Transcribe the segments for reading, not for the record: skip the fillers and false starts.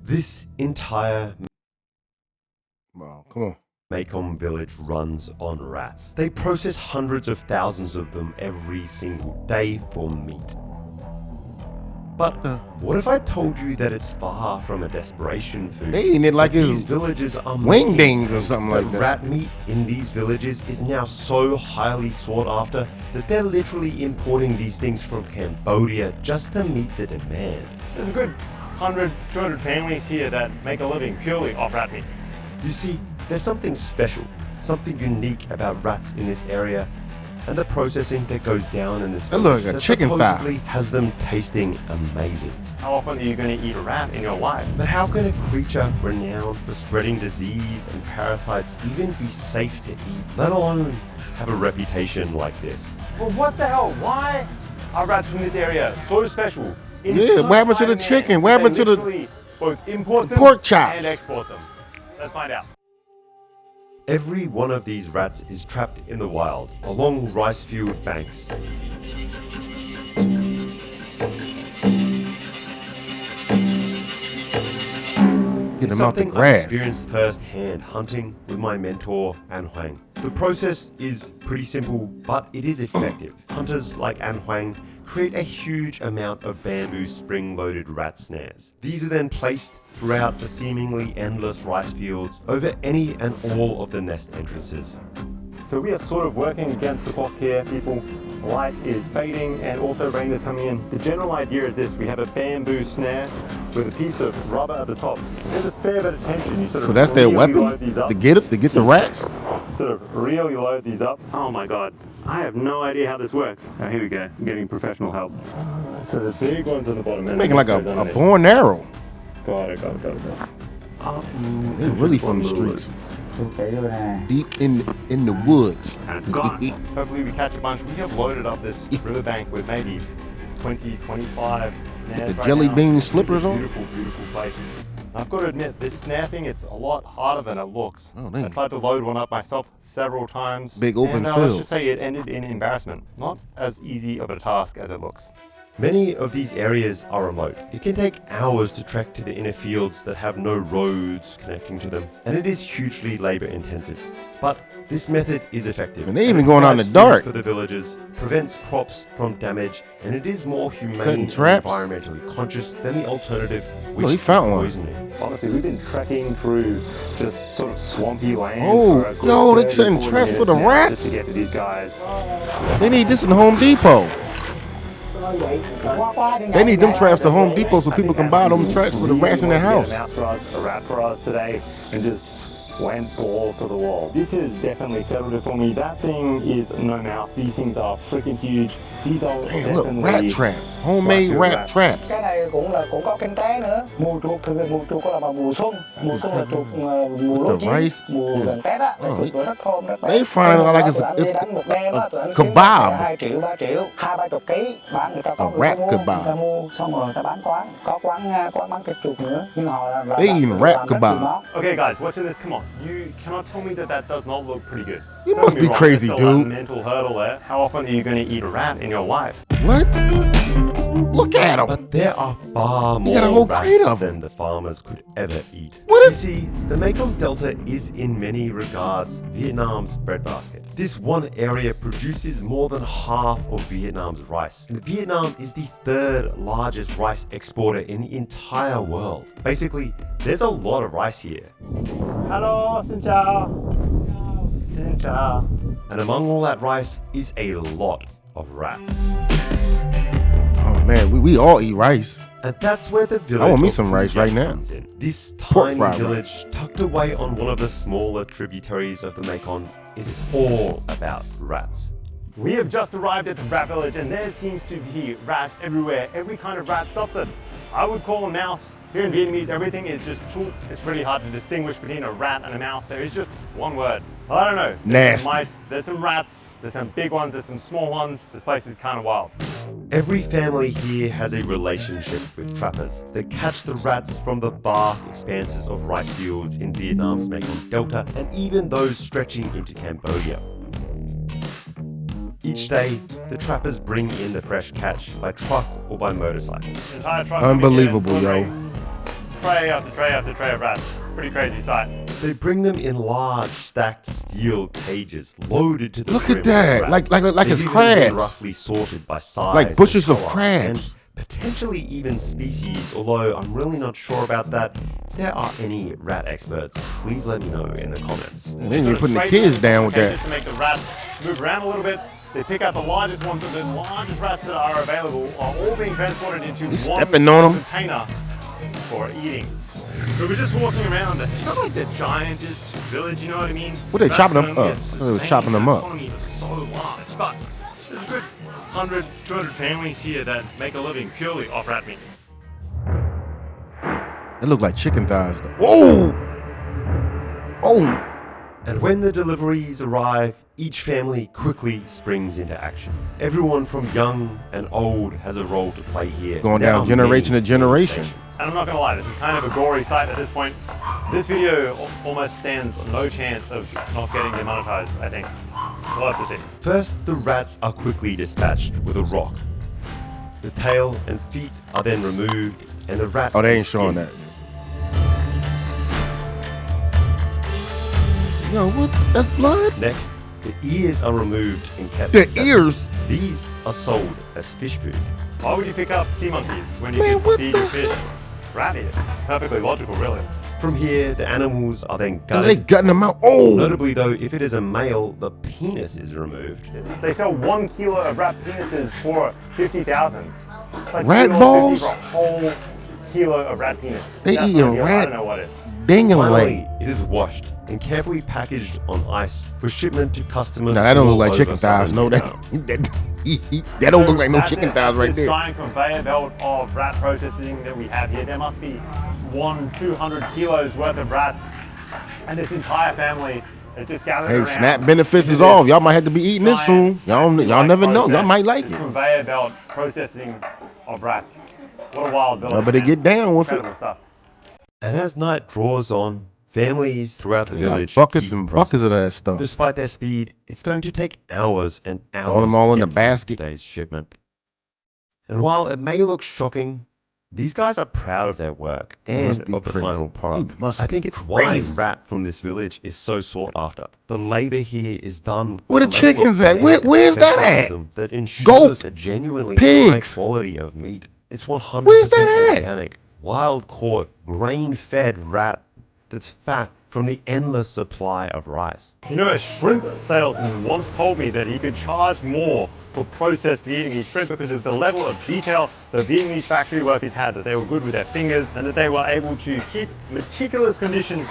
This entire Wow, come on. Mekong village runs on rats. They process hundreds of thousands of them every single day for meat. But what if I told you that it's far from a desperation food? They eating it like these it's villages are wingdings or something like that. Rat meat in these villages is now so highly sought after that they're literally importing these things from Cambodia just to meet the demand. There's a good 100, 200 families here that make a living purely off rat meat. You see, there's something special, something unique about rats in this area, and the processing that goes down in this village that chicken supposedly has them tasting amazing. How often are you going to eat a rat in your life? But how can a creature renowned for spreading disease and parasites even be safe to eat, let alone have a reputation like this? Well, what the hell? Why are rats from this area so special? Yeah, what happened to the chicken? What happened to the both import them pork chops and export them? Let's find out. Every one of these rats is trapped in the wild, along rice field banks. Get It's them out the something I grass. experienced firsthand hunting with my mentor, An Huang. The process is pretty simple, but it is effective. Hunters like An Huang create a huge amount of bamboo spring-loaded rat snares. These are then placed throughout the seemingly endless rice fields over any and all of the nest entrances. So we are sort of working against the clock here, people. Light is fading and also rain is coming in. The general idea is this: we have a bamboo snare with a piece of rubber at the top. There's a fair bit of tension. You sort of So that's their really weapon load these up. to get the rats. Sort of really load these up. Oh my god, I have no idea how this works. Oh, here we go. I'm getting professional help. So the big ones on the bottom. Making like a bow and arrow. Got it. They're really from the streets. Deep in the woods. And it's gone. Hopefully we catch a bunch. We have loaded up this riverbank with maybe 20, 25 snares the right jelly now. bean slippers on. Beautiful, beautiful place. I've got to admit, this snare thing, it's a lot harder than it looks. Oh, I dang. tried to load one up myself several times. Big open and, field. let's just say it ended in embarrassment. Not as easy of a task as it looks. Many of these areas are remote. It can take hours to trek to the inner fields that have no roads connecting to them, and it is hugely labor intensive. But this method is effective. And they and even it going on the provides food dark. for the villagers, prevents crops from damage, and it is more humane Setting and traps. environmentally conscious than the alternative, which Oh, he is found one. poisoning. Honestly, we've been trekking through just sort of swampy land. Oh, for a good yo, they 30, setting 40 traps for minutes the now rats? Just to get to these guys. They need this in Home Depot. They need them traps to Home Depot so people can buy them traps for the rats in their house. A mouse for us, a rat for us today, and just went balls to the wall. This has definitely settled it for me. That thing is no mouse. These things are freaking huge. These are Damn, look, definitely rat traps. Homemade field rat rats. traps. Cái này cũng có kinh tế nữa. Mùa chuột thường mùa chuột có là vào mùa xuân là chuột mùa lúa chín, rice mùa gần Tết á, chuột rất thơm rất They frying it like it's đánh một đêm á, tụi anh kebab. kiếm được 2 triệu 3 triệu, 20-30 kg, bán người ta có A người ta rat mua, kebab. người ta mua xong rồi người ta bán quán, có quán bán thịt chuột nữa, nhưng họ là They eating rat làm rất nhiều kebab. món. Okay, guys, watching this. Come on, you cannot tell me that that does not look pretty good. You Don't must get be me wrong, crazy, there's still a dude. mental hurdle there. How often are you going to eat a rat in your life? What? Look at them. But there are far more got a whole crate rats of 'em. than the farmers could ever eat. What You is- see, the Mekong Delta is in many regards Vietnam's breadbasket. This one area produces more than half of Vietnam's rice. And Vietnam is the third largest rice exporter in the entire world. Basically, there's a lot of rice here. Hello, xin chào. Xin chào. And among all that rice is a lot of rats. Oh man, we all eat rice. And that's where the village I want me of some rice Phu right Giang now. comes in. This Pork tiny fried village tucked away on one of the smaller tributaries of the Mekong is all about rats. We have just arrived at the rat village, and there seems to be rats everywhere. Every kind of rat stuff that I would call a mouse. Here in Vietnamese, everything is just chuk. It's pretty hard to distinguish between a rat and a mouse. There is just one word. I don't know. There's some Nasty. mice, there's some rats, there's some big ones, there's some small ones. This place is kind of wild. Every family here has a relationship with trappers. They catch the rats from the vast expanses of rice fields in Vietnam's Mekong Delta and even those stretching into Cambodia. Each day, the trappers bring in the fresh catch by truck or by motorcycle. Entire truck Unbelievable, yo. tray after tray after tray of rats. Pretty crazy sight. They bring them in large stacked steel cages loaded to the Look brim at that, with rats. like They're it's usually crabs. then roughly sorted by size, Like bushes and of colour, crabs. and potentially even species, although I'm really not sure about that. If there are any rat experts, please let me know in the comments. And then you're putting the kids down with Cages that. to make the rats move around a little bit. They pick out the largest ones, but the largest rats that are available are all being transported into one stepping on 'em. container for eating. So we're just walking around. It's not like the giantest village, you know what I mean? What, they Rat chopping them economy up? is I thought they was sustained. chopping them The up. economy is so large, but there's a good 100, 200 families here that make a living purely off rat meat. It look like chicken thighs. Whoa! Oh! And when the deliveries arrive, each family quickly springs into action. Everyone from young and old has a role to play here. Going There down are generation many to generation. stations. And I'm not gonna lie, this is kind of a gory sight at this point. This video almost stands no chance of not getting demonetized, I think. We'll have to see. First, the rats are quickly dispatched with a rock. The tail and feet are then removed, and the rat Oh, they is ain't showing skinned. that. Yo, what? That's blood? Next, the ears are removed and kept The separate. ears? These are sold as fish food. Why would you pick up sea monkeys when you Man, can what feed the your fish rat ears? Perfectly logical, really. From here, the animals are then Are they gutted. gutting them out? Oh! Notably though, if it is a male, the penis is removed. They sell 1 kilo of rat penises for 50,000. It's like Rat $2.50 balls? for a whole kilo of rat penis. They That's eating not a deal. I rat don't know what is. Dingling. Finally, it is washed and carefully packaged on ice for shipment to customers. Now that don't look all like over chicken thighs. southern No, Vietnam. that don't look like no That's chicken it. thighs right This there. giant conveyor belt of rat processing that we have here. There must be 100-200 kilos worth of rats, and this entire family is just gathered Hey, around. SNAP benefits into is this off. Y'all might have to be eating this soon. giant Y'all never know. Y'all process, might like this it. conveyor belt processing of rats. What a wild village. Y'all better man. get down with it. Incredible stuff. And as night draws on, families throughout the village Buckets keep and processing. buckets of that stuff. Despite their speed, it's going to take hours and hours. Throw them all to in the get through basket. Today's shipment. And while it may look shocking, these guys are proud of their work Must and be of the crazy. final product. It must I think be it's why crazy. rat from this village is so sought after. The labor here is done. Where the with a level chickens of at? Where's that at? professionalism that ensures Goat. a genuinely Pigs. high quality of meat. It's 100% Where's that at? organic, wild-caught, grain-fed rat that's fat from the endless supply of rice. You know, a shrimp salesman once told me that he could charge more for processed Vietnamese shrimp because of the level of detail the Vietnamese factory workers had, that they were good with their fingers and that they were able to keep meticulous condition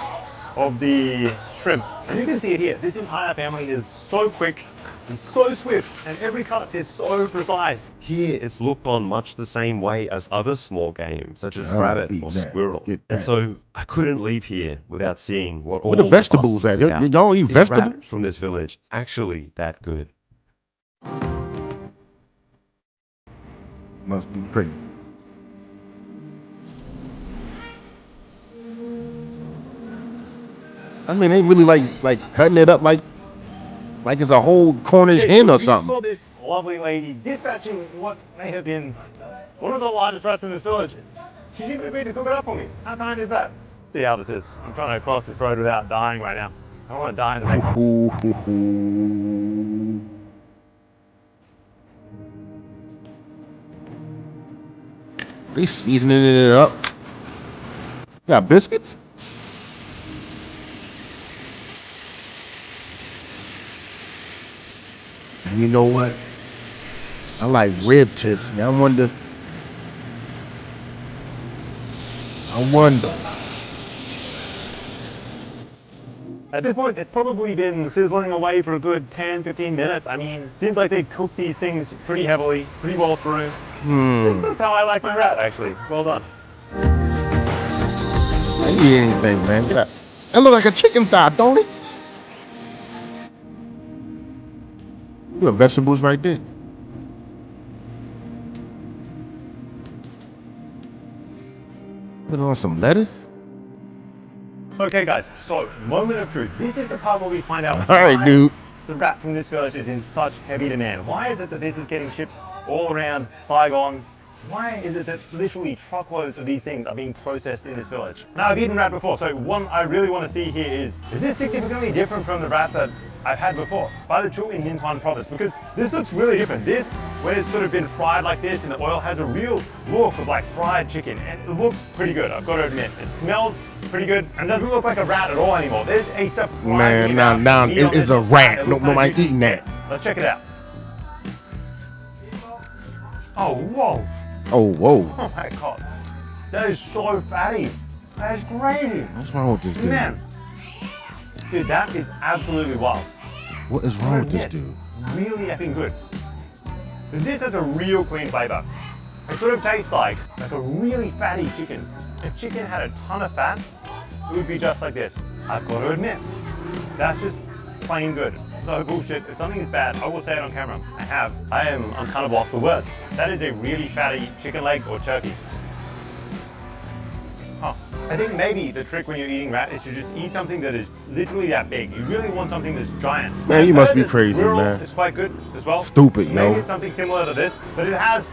of the shrimp. And you can see it here. This entire family is so quick and so swift, and every cut is so precise. Here, it's looked on much the same way as other small game, such as I'll rabbit eat or that. squirrel. Get And that. so, I couldn't leave here without seeing what all Where the vegetables fuss is at? about. Y'all eat Is vegetables? rat from this village actually that good? Must be crazy. I mean, they really like cutting it up like it's a whole Cornish hen or You something. saw this lovely lady dispatching what may have been one of the largest rats in this village. She even agreed to cook it up for me. How kind is that? See how this is. I'm trying to cross this road without dying right now. I don't want to die in the next Ooh, ooh, ooh. They seasoning it up. Got biscuits? And you know what? I like rib tips. Now I wonder. At this point, it's probably been sizzling away for a good 10, 15 minutes. I mean, seems like they cook these things pretty heavily, pretty well through. That's how I like my rat, actually. Well done. I eat anything, man. That look like a chicken thigh, don't it? You got vegetables right there. Put on some lettuce. Okay, guys, so moment of truth. This is the part where we find out All right, why dude. the rat from this village is in such heavy demand. Why is it that this is getting shipped all around Saigon Why is it that literally truckloads of these things are being processed in this village? Now, I've eaten rat before, so one I really want to see here is this significantly different from the rat that I've had before by the Chu in Ninghuan province? Because this looks really different. This, where it's sort of been fried like this in the oil, has a real look of like fried chicken, and it looks pretty good, I've got to admit. It smells pretty good and doesn't look like a rat at all anymore. There's a surprising Man, it is a rat. Nobody's eating that. Let's check it out. Oh, whoa. Oh, whoa. Oh my God. That is so fatty. That is crazy. What's wrong with this dude? Man. Dude, that is absolutely wild. What is wrong with this dude? Really effing good. This has a real clean flavor. It sort of tastes like a really fatty chicken. If chicken had a ton of fat, it would be just like this. I've got to admit, that's just plain good. No bullshit. If something is bad, I will say it on camera. I'm kind of lost for words. That is a really fatty chicken leg or turkey. Huh. I think maybe the trick when you're eating rat is to just eat something that is literally that big. You really want something that's giant. Man, you must be crazy, man. It's quite good as well. Stupid, yo. Maybe it's something similar to this, but it has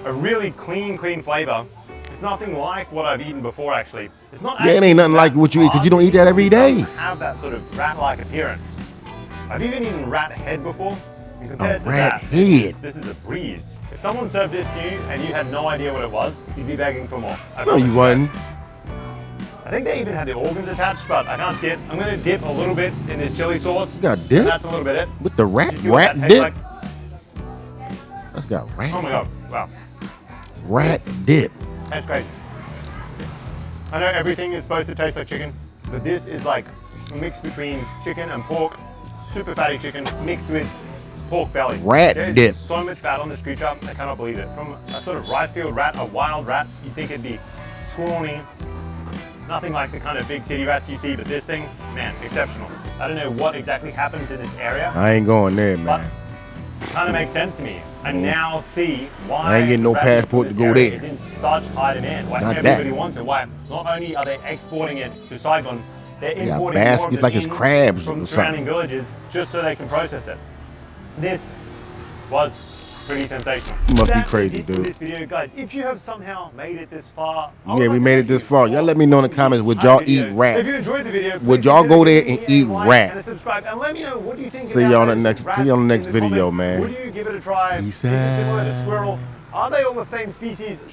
a really clean flavor. It's nothing like what I've eaten before, actually. It's not. Yeah, it ain't nothing like what you eat because you don't eat that every day. It doesn't have that sort of rat-like appearance. I've even eaten rat head before. And compared to rat that, head. This is a breeze. If someone served this to you and you had no idea what it was, you'd be begging for more. No, you wouldn't. I think they even had the organs attached, but I can't see it. I'm going to dip a little bit in this chili sauce. You got dip? That's a little bit it. With the rat You see what that tastes dip? like? That's got rat. Oh my God, wow. Rat dip. That's great. I know everything is supposed to taste like chicken, but this is like a mix between chicken and pork. Super fatty chicken mixed with pork belly. Rat There's dip. So much fat on this creature, I cannot believe it. From a sort of rice field rat, a wild rat, you think it'd be scrawny, nothing like the kind of big city rats you see, but this thing, man, exceptional. I don't know what exactly happens in this area. I ain't going there, But man. kind of makes sense to me. I now see why I ain't getting no rat meat passport from to this go area there. is in such high demand. Why Not everybody that. wants it. Why not only are they exporting it to Saigon, they're got importing baskets more of like it it's in crabs from or surrounding something. villages just so they can process it. This was pretty sensational. You must be That's crazy, it for dude. This video, guys. If you have somehow made it this far, Yeah, we made it this far. Y'all let me know in the comments, would y'all eat rat? If you enjoyed the video, Would please y'all consider go there giving and me a eat like rat? and a subscribe, and let me know what do you think. See about you on the those next- rats see you on the in next the video, comments. man. Would you give it a try? Peace Is it similar to out. squirrel? Are they all the same species? Sure.